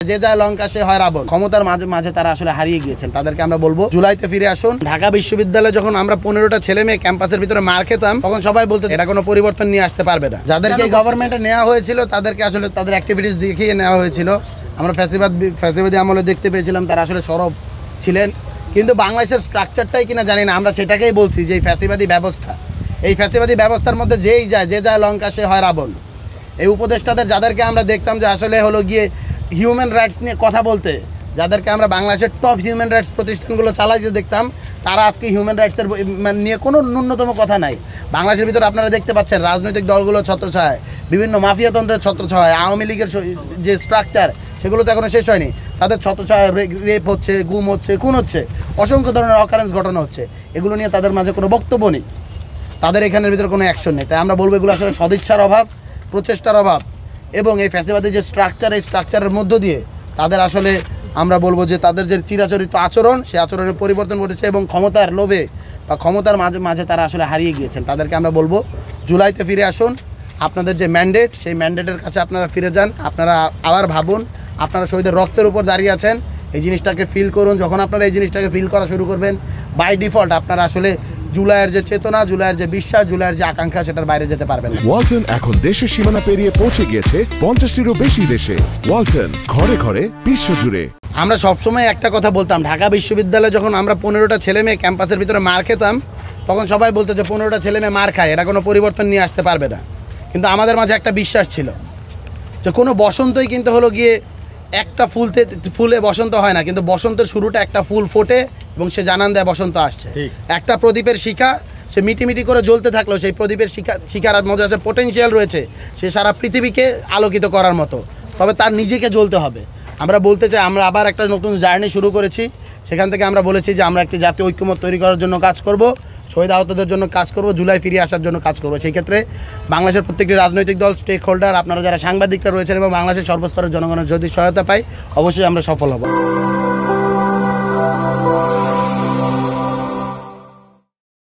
যে যায় লঙ্কা সে হয় রাবণ। ক্ষমতার মাঝে মাঝে তারা আসলে হারিয়ে গিয়েছেন। তাদেরকে আমরা বলবো জুলাইতে ফিরে আসুন। ঢাকা বিশ্ববিদ্যালয়ে যখন আমরা 15টা ছেলে মেয়ে ক্যাম্পাসের ভিতরে মার খেতাম, তখন সবাই বলতো এটা কোনো পরিবর্তন নিয়ে আসতে পারবে না। যাদেরকে গভর্নমেন্টে নেওয়া হয়েছিল তাদেরকে আসলে তাদের অ্যাক্টিভিটিস দেখিয়ে নেওয়া হয়েছিল। আমরা ফ্যাসিবাদী আমলে দেখতে পেয়েছিলাম তারা আসলে সরব ছিলেন। কিন্তু বাংলাদেশের স্ট্রাকচারটাই কিনা জানি না, আমরা সেটাকেই বলছি যে এই ফ্যাসিবাদী ব্যবস্থার মধ্যে যে যায় লঙ্কা সে হয় রাবণ। এই উপদেষ্টাদের যাদেরকে আমরা দেখতাম যে আসলে হলো গিয়ে হিউম্যান রাইটস নিয়ে কথা বলতে, যাদেরকে আমরা বাংলাদেশের টপ হিউম্যান রাইটস প্রতিষ্ঠানগুলো চালাইতে দেখতাম, তারা আজকে হিউম্যান রাইটসের নিয়ে কোনো ন্যূনতম কথা নাই। বাংলাদেশের ভিতরে আপনারা দেখতে পাচ্ছেন রাজনৈতিক দলগুলোর ছত্রছায়ায়, বিভিন্ন মাফিয়াতন্ত্রের ছত্রছায়ায়, আওয়ামী লীগের যে স্ট্রাকচার সেগুলো তো এখনও শেষ হয়নি। তাদের ছত্রছায়ায় রেপ হচ্ছে, গুম হচ্ছে, খুন হচ্ছে, অসংখ্য ধরনের অকারেন্স ঘটনা হচ্ছে। এগুলো নিয়ে তাদের মাঝে কোনো বক্তব্য নেই, তাদের এখানের ভিতরে কোনো অ্যাকশন নেই। তাই আমরা বলবো এগুলো আসলে সদিচ্ছার অভাব, প্রচেষ্টার অভাব, এবং এই ফ্যাসিবাদী যে স্ট্রাকচার, এই স্ট্রাকচারের মধ্য দিয়ে তাদের আসলে আমরা বলবো যে তাদের যে চিরাচরিত আচরণ, সেই আচরণের পরিবর্তন ঘটেছে এবং ক্ষমতার লোভে বা ক্ষমতার মাঝে তারা আসলে হারিয়ে গিয়েছেন। তাদেরকে আমরা বলবো জুলাইতে ফিরে আসুন। আপনাদের যে ম্যান্ডেট, সেই ম্যান্ডেটের কাছে আপনারা ফিরে যান। আপনারা আবার ভাবুন, আপনারা শহীদের রক্তের উপর দাঁড়িয়ে আছেন, এই জিনিসটাকে ফিল করুন। যখন আপনারা এই জিনিসটাকে ফিল করা শুরু করবেন, বাই ডিফল্ট আপনারা আসলে জুলাইয়ের যে চেতনা, জুলাইয়ের যে বিশ্বাস, জুলাইয়ের যে আকাঙ্ক্ষা, সেটার বাইরে যেতে পারবেন না। ওয়ালটন এখন দেশের সীমানা পেরিয়ে পৌঁছে গিয়েছে 50টিরও বেশি দেশে। ওয়ালটন, ঘরে ঘরে, বিশ্বজুড়ে। আমরা সবসময় একটা কথা বলতাম, ঢাকা বিশ্ববিদ্যালয়ে যখন আমরা 15টা ছেলে মেয়ে ক্যাম্পাসের ভিতরে মার খেতাম, তখন সবাই বলতো যে 15টা ছেলে মেয়ে মার খায়, এরা কোনো পরিবর্তন নিয়ে আসতে পারবে না। কিন্তু আমাদের মাঝে একটা বিশ্বাস ছিল যে কোনো বসন্তই কিন্তু হলো গিয়ে একটা ফুলে বসন্ত হয় না, কিন্তু বসন্তের শুরুটা একটা ফুল ফোটে এবং সে জানান দেয় বসন্ত আসছে। একটা প্রদীপের শিখা সে মিটি করে জ্বলতে থাকলেও সেই প্রদীপের শিখার মধ্যে আছে পোটেনশিয়াল রয়েছে, সে সারা পৃথিবীকে আলোকিত করার মতো। তবে তার নিজেকে জ্বলতে হবে। আমরা বলতে চাই আমরা আবার একটা নতুন জার্নি শুরু করেছি। সেখান থেকে আমরা বলেছি যে আমরা একটি জাতীয় ঐক্যমত তৈরি করার জন্য কাজ করব, শহীদ আহতদের জন্য কাজ করব, জুলাই ফিরিয়ে আসার জন্য কাজ করব। সেই ক্ষেত্রে বাংলাদেশের প্রত্যেকটি রাজনৈতিক দল, স্টেক হোল্ডার, আপনারা যারা সাংবাদিকরা রয়েছেন এবং বাংলাদেশের সর্বস্তরের জনগণের যদি সহায়তা পাই, অবশ্যই আমরা সফল হব।